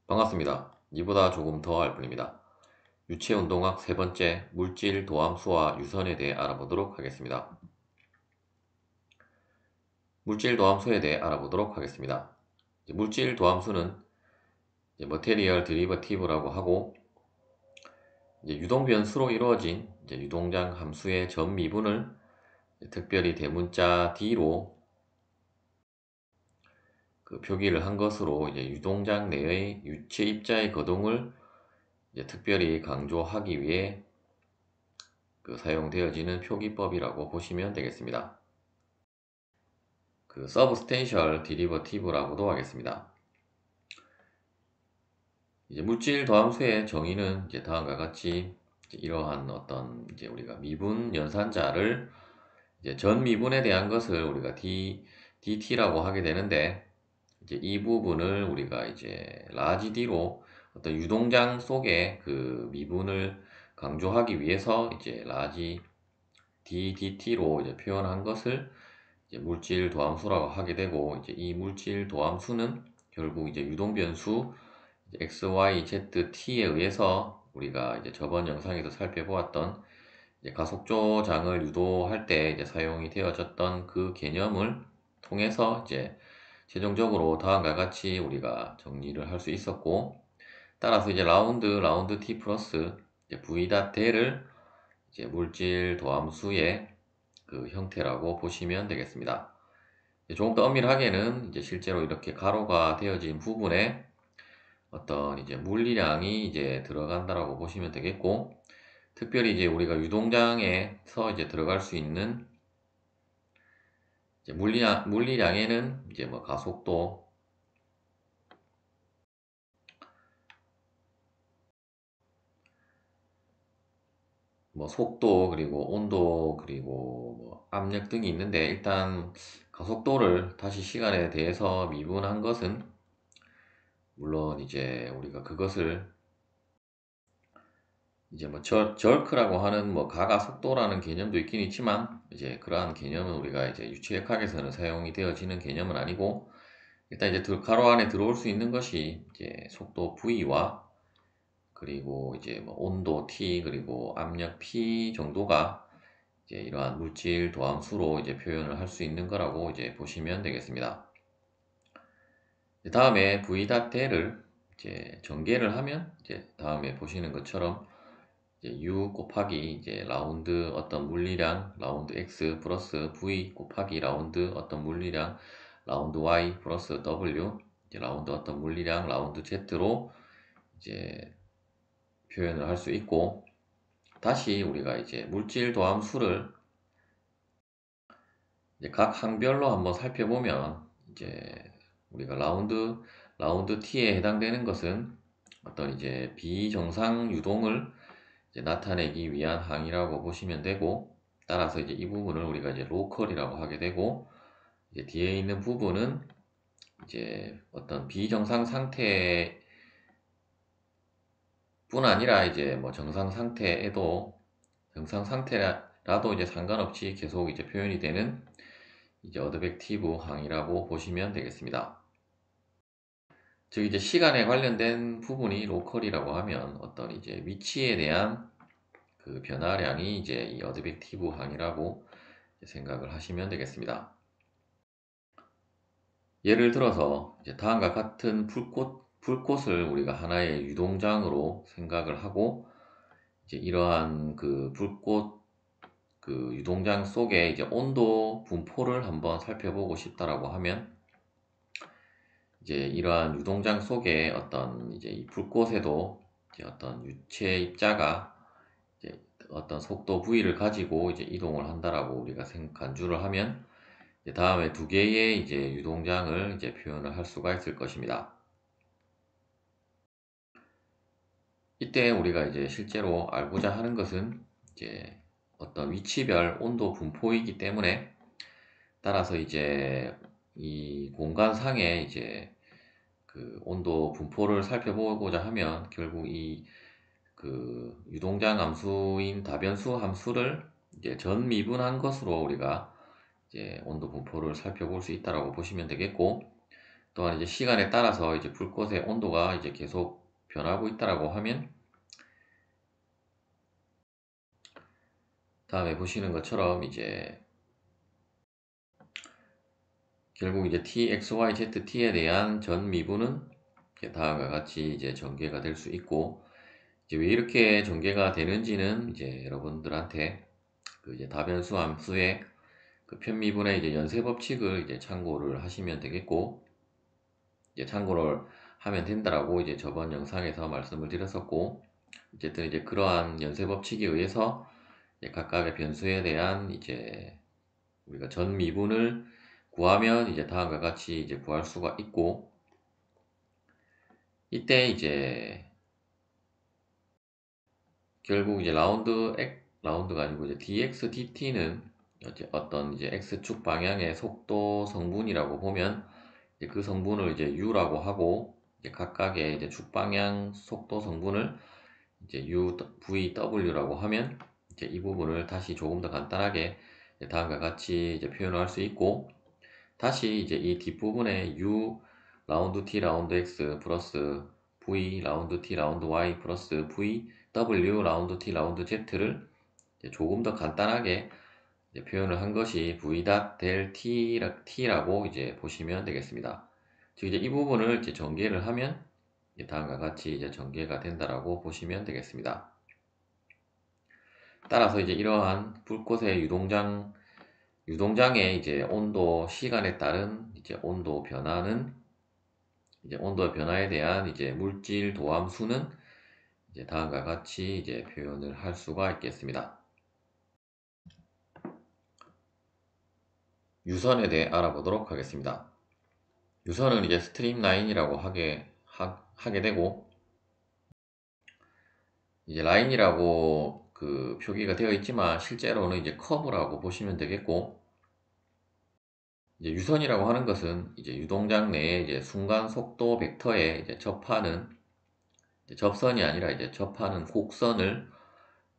반갑습니다. 이보다 조금 더 할 뿐입니다. 유체운동학 세 번째 물질 도함수와 유선에 대해 알아보도록 하겠습니다. 물질 도함수에 대해 알아보도록 하겠습니다. 물질 도함수는 머테리얼 드리버티브라고 하고 유동 변수로 이루어진 유동장 함수의 점 미분을 특별히 대문자 D로 표기를 한 것으로 유동장 내의 유체 입자의 거동을 특별히 강조하기 위해 사용되어지는 표기법이라고 보시면 되겠습니다. 서브스텐셜 디리버티브라고도 하겠습니다. 물질 도함수의 정의는 다음과 같이 이러한 어떤 우리가 미분 연산자를 전 미분에 대한 것을 우리가 dt라고 하게 되는데 이 부분을 우리가 라지 d로 어떤 유동장 속의 그 미분을 강조하기 위해서 라지 ddt로 표현한 것을 물질 도함수라고 하게 되고 이 물질 도함수는 결국 유동 변수 x, y, z, t에 의해서 우리가 저번 영상에서 살펴보았던 가속조장을 유도할 때 사용이 되어졌던 그 개념을 통해서 최종적으로 다음과 같이 우리가 정리를 할 수 있었고, 따라서 라운드 t 플러스 v.대를 물질 도함수의 그 형태라고 보시면 되겠습니다. 조금 더 엄밀하게는 실제로 이렇게 가로가 되어진 부분에 어떤 물리량이 들어간다라고 보시면 되겠고, 특별히 우리가 유동장에서 들어갈 수 있는 물리량에는 뭐 가속도, 뭐 속도, 그리고 온도, 그리고 뭐 압력 등이 있는데, 일단 가속도를 다시 시간에 대해서 미분한 것은 물론 우리가 그것을 뭐 절크라고 하는 뭐 가가속도라는 개념도 있긴 있지만 그러한 개념은 우리가 유체역학에서는 사용이 되어지는 개념은 아니고, 일단 가로 안에 들어올 수 있는 것이 속도 V와 그리고 뭐 온도 T 그리고 압력 P 정도가 이러한 물질 도함수로 표현을 할 수 있는 거라고 보시면 되겠습니다. 다음에 V.대를 전개를 하면 다음에 보시는 것처럼 U 곱하기 라운드 어떤 물리량 라운드 X 플러스 V 곱하기 라운드 어떤 물리량 라운드 Y 플러스 W 라운드 어떤 물리량 라운드 Z로 표현을 할 수 있고, 다시 우리가 물질 도함수를 각 항별로 한번 살펴보면 우리가 라운드 T에 해당되는 것은 어떤 비정상 유동을 나타내기 위한 항이라고 보시면 되고, 따라서 이 부분을 우리가 로컬이라고 하게 되고, 뒤에 있는 부분은 어떤 비정상 상태 뿐 아니라 뭐 정상 상태라도 상관없이 계속 표현이 되는 어드벡티브 항이라고 보시면 되겠습니다. 즉 시간에 관련된 부분이 로컬이라고 하면 어떤 위치에 대한 그 변화량이 이 어드벡티브 항이라고 생각을 하시면 되겠습니다. 예를 들어서 다음과 같은 불꽃을 우리가 하나의 유동장으로 생각을 하고 이러한 그 불꽃 그 유동장 속에 온도 분포를 한번 살펴보고 싶다라고 하면 이러한 유동장 속에 어떤 이 불꽃에도 어떤 유체 입자가 어떤 속도 V를 가지고 이동을 한다라고 우리가 간주를 하면 다음에 두 개의 유동장을 표현을 할 수가 있을 것입니다. 이때 우리가 실제로 알고자 하는 것은 어떤 위치별 온도 분포이기 때문에, 따라서 이 공간상의 그 온도 분포를 살펴보고자 하면 결국 이 그 유동장 함수인 다변수 함수를 전 미분한 것으로 우리가 온도 분포를 살펴볼 수 있다라고 보시면 되겠고, 또한 이제 시간에 따라서 이제 불꽃의 온도가 이제 계속 변하고 있다라고 하면 다음에 보시는 것처럼 이제 결국 이제 t, x, y, z, t에 대한 전 미분은 다음과 같이 이제 전개가 될 수 있고, 이제 왜 이렇게 전개가 되는지는 이제 여러분들한테 그 이제 다변수 함수의 그 편미분의 이제 연쇄 법칙을 이제 참고를 하시면 되겠고, 이제 참고를 하면 된다라고 이제 저번 영상에서 말씀을 드렸었고, 어쨌든 이제 그러한 연쇄 법칙에 의해서 이제 각각의 변수에 대한 이제 우리가 전 미분을 구하면 이제 다음과 같이 이제 구할 수가 있고, 이때 이제 결국 이제 라운드가 아니고 이제 dx dt는 어떤 이제 x축 방향의 속도 성분이라고 보면 이제 그 성분을 이제 u라고 하고, 이제 각각의 이제 축 방향 속도 성분을 이제 u, v, w라고 하면 이제 이 부분을 다시 조금 더 간단하게 다음과 같이 이제 표현할 수 있고, 다시 이제 이 뒷부분에 u 라운드 t 라운드 x 플러스 v 라운드 t 라운드 y 플러스 v w 라운드 t 라운드 z를 조금 더 간단하게 이제 표현을 한 것이 v.del t라고 이제 보시면 되겠습니다. 즉 이제 이 부분을 이제 전개를 하면 다음과 같이 이제 전개가 된다라고 보시면 되겠습니다. 따라서 이제 이러한 불꽃의 유동장의 이제 온도, 시간에 따른 이제 온도 변화는 이제 온도 변화에 대한 이제 물질 도함수는 이제 다음과 같이 이제 표현을 할 수가 있겠습니다. 유선에 대해 알아보도록 하겠습니다. 유선은 이제 스트림라인이라고 하게 되고, 이제 라인이라고 그 표기가 되어 있지만 실제로는 이제 커브라고 보시면 되겠고, 이제 유선이라고 하는 것은 이제 유동장 내에 이제 순간 속도 벡터에 이제 접하는 이제 접선이 아니라 이제 접하는 곡선을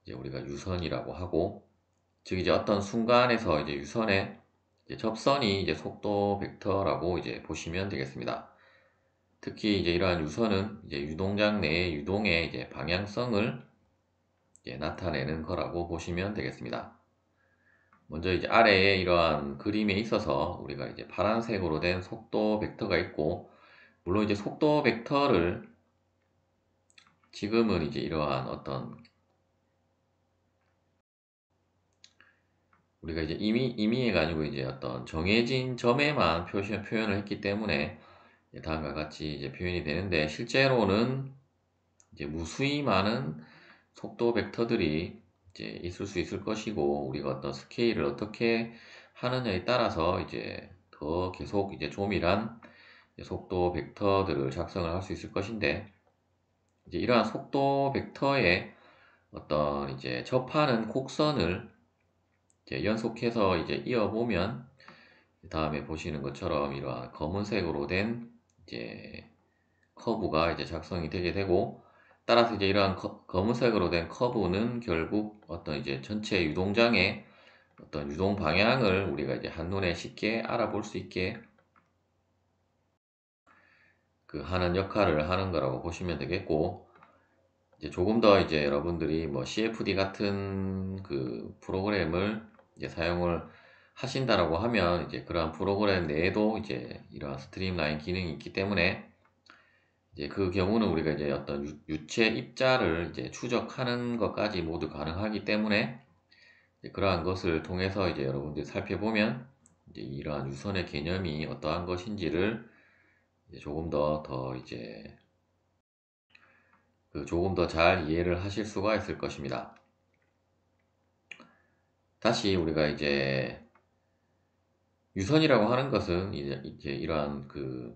이제 우리가 유선이라고 하고, 즉 이제 어떤 순간에서 이제 유선의 이제 접선이 이제 속도 벡터라고 이제 보시면 되겠습니다. 특히 이제 이러한 유선은 이제 유동장 내의 유동의 이제 방향성을 이제 나타내는 거라고 보시면 되겠습니다. 먼저 이제 아래에 이러한 그림에 있어서 우리가 이제 파란색으로 된 속도 벡터가 있고, 물론 이제 속도 벡터를 지금은 이제 이러한 어떤 우리가 이제 임의가 아니고 이제 어떤 정해진 점에만 표현을 했기 때문에 다음과 같이 이제 표현이 되는데, 실제로는 이제 무수히 많은 속도 벡터들이 이제 있을 수 있을 것이고, 우리가 어떤 스케일을 어떻게 하느냐에 따라서 이제 더 계속 이제 조밀한 속도 벡터들을 작성을 할 수 있을 것인데, 이제 이러한 속도 벡터의 어떤 이제 접하는 곡선을 이제 연속해서 이제 이어보면 다음에 보시는 것처럼 이러한 검은색으로 된 이제 커브가 이제 작성이 되게 되고, 따라서 이제 이러한 검은색으로 된 커브는 결국 어떤 이제 전체 유동장의 어떤 유동 방향을 우리가 이제 한눈에 쉽게 알아볼 수 있게 그 하는 역할을 하는 거라고 보시면 되겠고, 이제 조금 더 이제 여러분들이 뭐 CFD 같은 그 프로그램을 이제 사용을 하신다라고 하면 이제 그러한 프로그램 내에도 이제 이러한 스트림라인 기능이 있기 때문에 이제 그 경우는 우리가 이제 어떤 유체 입자를 이제 추적하는 것까지 모두 가능하기 때문에 이제 그러한 것을 통해서 이제 여러분들이 살펴보면 이제 이러한 유선의 개념이 어떠한 것인지를 이제 조금 더 이제 조금 더 잘 이해를 하실 수가 있을 것입니다. 다시 우리가 이제 유선이라고 하는 것은 이제 이러한 그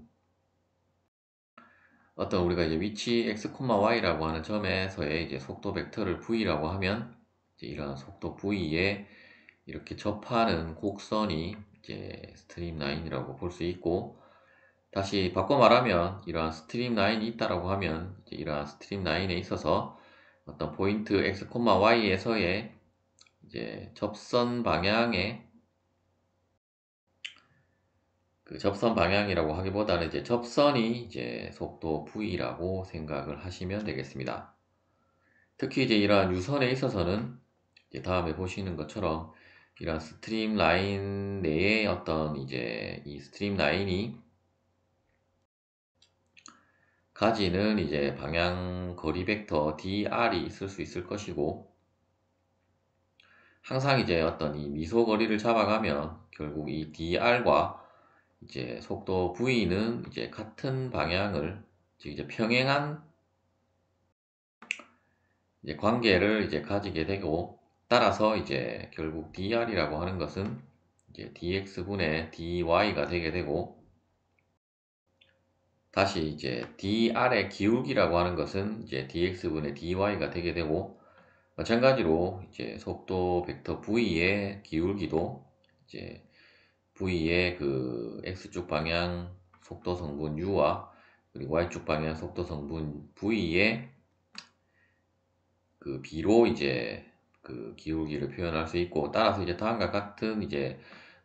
어떤 우리가 이제 위치 x, y라고 하는 점에서의 이제 속도 벡터를 v라고 하면 이제 이러한 속도 v에 이렇게 접하는 곡선이 이제 스트림라인이라고 볼 수 있고, 다시 바꿔 말하면 이러한 스트림라인이 있다라고 하면 이제 이러한 스트림라인에 있어서 어떤 포인트 x, y에서의 이제 접선 방향의 그 접선 방향이라고 하기보다는 이제 접선이 이제 속도 V라고 생각을 하시면 되겠습니다. 특히 이제 이러한 유선에 있어서는 이제 다음에 보시는 것처럼 이러한 스트림 라인 내에 어떤 이제 이 스트림 라인이 가지는 이제 방향 거리 벡터 dr이 있을 수 있을 것이고, 항상 이제 어떤 이 미소 거리를 잡아가면 결국 이 dr과 이제 속도 v는 이제 같은 방향을, 즉 이제 평행한 이제 관계를 이제 가지게 되고, 따라서 이제 결국 dr이라고 하는 것은 이제 dx분의 dy가 되게 되고, 다시 이제 dr의 기울기라고 하는 것은 이제 dx분의 dy가 되게 되고, 마찬가지로 이제 속도 벡터 v의 기울기도 이제 v의 그 x축 방향 속도 성분 u와 그리고 y축 방향 속도 성분 v의 그 b로 이제 그 기울기를 표현할 수 있고, 따라서 이제 다음과 같은 이제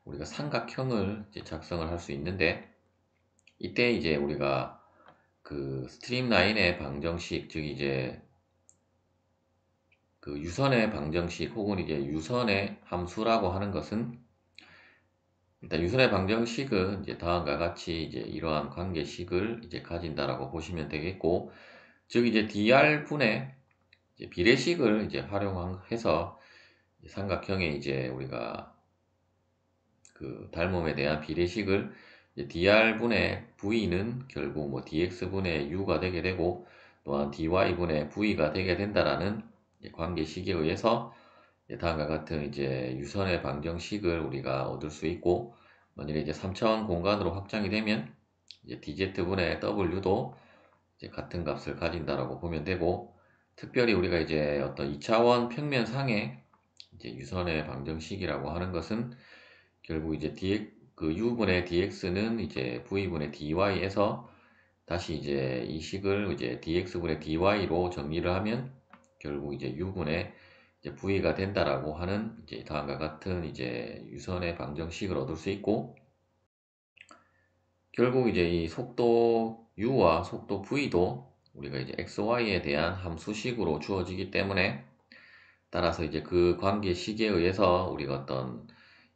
우리가 삼각형을 이제 작성을 할 수 있는데, 이때 이제 우리가 그 스트림 라인의 방정식, 즉 이제 그 유선의 방정식 혹은 이제 유선의 함수라고 하는 것은, 일단 유선의 방정식은 이제 다음과 같이 이제 이러한 관계식을 이제 가진다라고 보시면 되겠고, 즉 이제 dr분의 이제 비례식을 이제 활용해서 삼각형의 이제 우리가 그 닮음에 대한 비례식을 이제 dr분의 v는 결국 뭐 dx분의 u가 되게 되고, 또한 dy분의 v가 되게 된다라는 관계식에 의해서 다음과 같은 이제 유선의 방정식을 우리가 얻을 수 있고, 만약에 이제 3차원 공간으로 확장이 되면 이제 dz분의 w도 이제 같은 값을 가진다라고 보면 되고, 특별히 우리가 이제 어떤 2차원 평면상의 이제 유선의 방정식이라고 하는 것은 결국 이제 그 u분의 dx는 이제 v분의 dy에서 다시 이제 이 식을 이제 dx분의 dy로 정리를 하면 결국 이제 u분의 이제 v가 된다라고 하는 이제 다음과 같은 이제 유선의 방정식을 얻을 수 있고, 결국 이제 이 속도 u와 속도 v도 우리가 이제 xy에 대한 함수식으로 주어지기 때문에, 따라서 이제 그 관계식에 의해서 우리가 어떤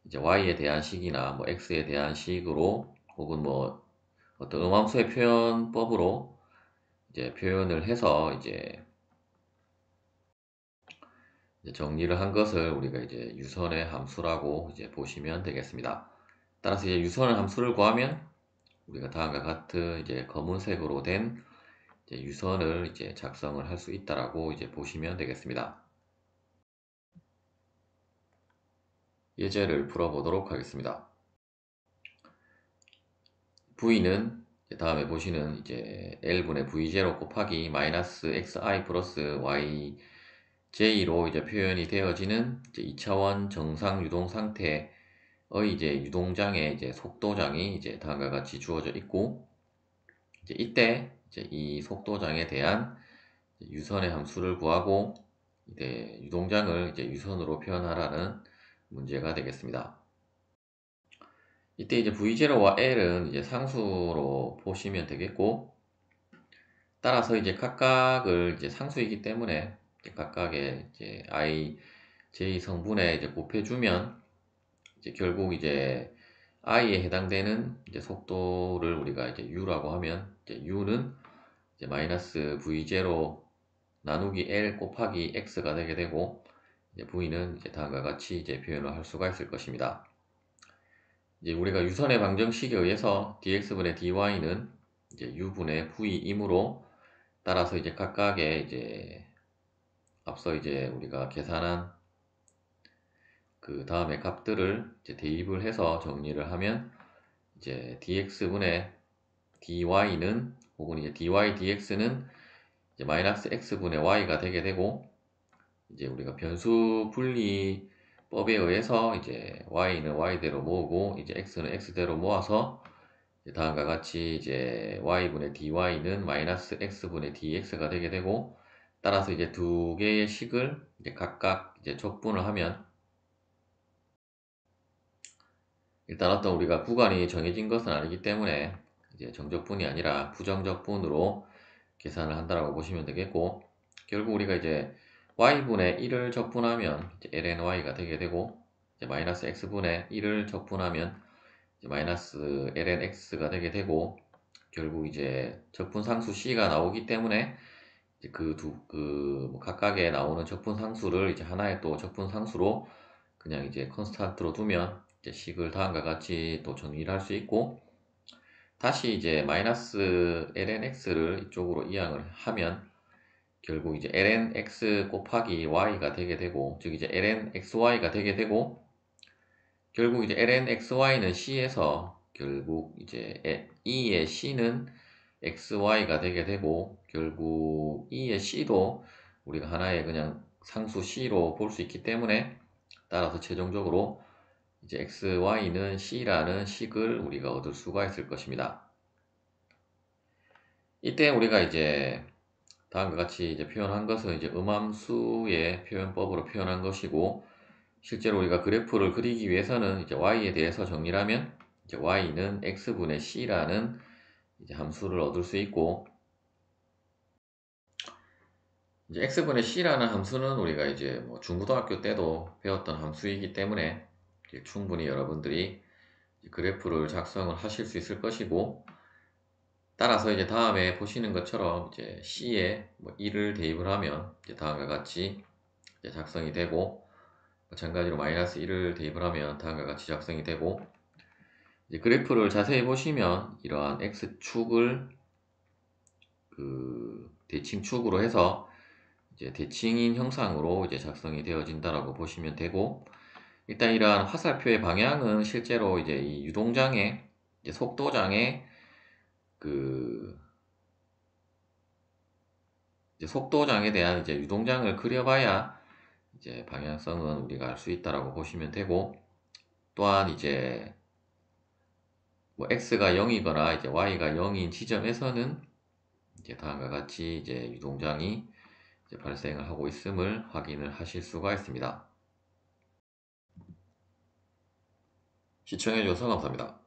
이제 y에 대한 식이나 뭐 x에 대한 식으로 혹은 뭐 어떤 음함수의 표현법으로 이제 표현을 해서 이제 정리를 한 것을 우리가 이제 유선의 함수라고 이제 보시면 되겠습니다. 따라서 이제 유선의 함수를 구하면 우리가 다음과 같은 이제 검은색으로 된 이제 유선을 이제 작성을 할 수 있다라고 이제 보시면 되겠습니다. 예제를 풀어보도록 하겠습니다. V는 다음에 보시는 이제 L분의 V0 곱하기 마이너스 XI 플러스 YJ로 이제 표현이 되어지는 이제 2차원 정상 유동 상태의 이제 유동장의 이제 속도장이 이제 다음과 같이 주어져 있고, 이제 이때 이제 이 속도장에 대한 유선의 함수를 구하고 이제 유동장을 이제 유선으로 표현하라는 문제가 되겠습니다. 이때 이제 V0와 L은 이제 상수로 보시면 되겠고, 따라서 이제 각각을 이제 상수이기 때문에 이제 각각의 이제 I, J 성분에 이제 곱해주면 이제 결국 이제 I에 해당되는 이제 속도를 우리가 이제 U라고 하면 이제 U는 이제 마이너스 V0 나누기 L 곱하기 X가 되게 되고, 이제 V는 이제 다음과 같이 이제 표현을 할 수가 있을 것입니다. 이제 우리가 유선의 방정식에 의해서 dx분의 dy는 이제 u분의 v이므로, 따라서 이제 각각의 이제 앞서 이제 우리가 계산한 그 다음에 값들을 이제 대입을 해서 정리를 하면 이제 dx분의 dy는 혹은 이제 dy dx는 이제 마이너스 x분의 y가 되게 되고, 이제 우리가 변수 분리법에 의해서 이제 y는 y대로 모으고 이제 x는 x대로 모아서 다음과 같이 이제 y분의 dy는 마이너스 x분의 dx가 되게 되고, 따라서 이제 두 개의 식을 이제 각각 이제 적분을 하면 일단 어떤 우리가 구간이 정해진 것은 아니기 때문에 이제 정적분이 아니라 부정적분으로 계산을 한다라고 보시면 되겠고, 결국 우리가 이제 y분의 1을 적분하면 이제 lny가 되게 되고, 이제 마이너스 x분의 1을 적분하면 이제 마이너스 lnx가 되게 되고, 결국 이제 적분상수 c가 나오기 때문에 이제 뭐 각각에 나오는 적분상수를 이제 하나의 또 적분상수로 그냥 이제 컨스탄트로 두면 이제 식을 다음과 같이 또 정리를 할 수 있고, 다시 이제 마이너스 lnx를 이쪽으로 이항을 하면 결국 이제 lnx 곱하기 y가 되게 되고, 즉 이제 lnxy가 되게 되고, 결국 이제 lnxy는 c에서 결국 이제 2의 c는 xy가 되게 되고, 결국 2의 c도 우리가 하나의 그냥 상수 c로 볼 수 있기 때문에, 따라서 최종적으로 이제 xy는 c라는 식을 우리가 얻을 수가 있을 것입니다. 이때 우리가 이제 다음과 같이 이제 표현한 것은 이제 음함수의 표현법으로 표현한 것이고, 실제로 우리가 그래프를 그리기 위해서는 이제 y에 대해서 정리를 하면 이제 y는 x분의 c라는 이제 함수를 얻을 수 있고, 이제 x분의 c라는 함수는 우리가 이제 뭐 중고등학교 때도 배웠던 함수이기 때문에 충분히 여러분들이 그래프를 작성을 하실 수 있을 것이고, 따라서 이제 다음에 보시는 것처럼 이제 c에 뭐 1을 대입을 하면 이제 다음과 같이 이제 작성이 되고, 마찬가지로 마이너스 1을 대입을 하면 다음과 같이 작성이 되고, 이제 그래프를 자세히 보시면 이러한 x축을 그 대칭축으로 해서 이제 대칭인 형상으로 이제 작성이 되어진다라고 보시면 되고, 일단 이러한 화살표의 방향은 실제로 이제 이 유동장의 이제 속도장의 그 이제 속도장에 대한 이제 유동장을 그려봐야 이제 방향성은 우리가 알 수 있다라고 보시면 되고, 또한 이제 뭐 x가 0이거나 이제 y가 0인 지점에서는 이제 다음과 같이 이제 유동장이 이제 발생을 하고 있음을 확인을 하실 수가 있습니다. 시청해 주셔서 감사합니다.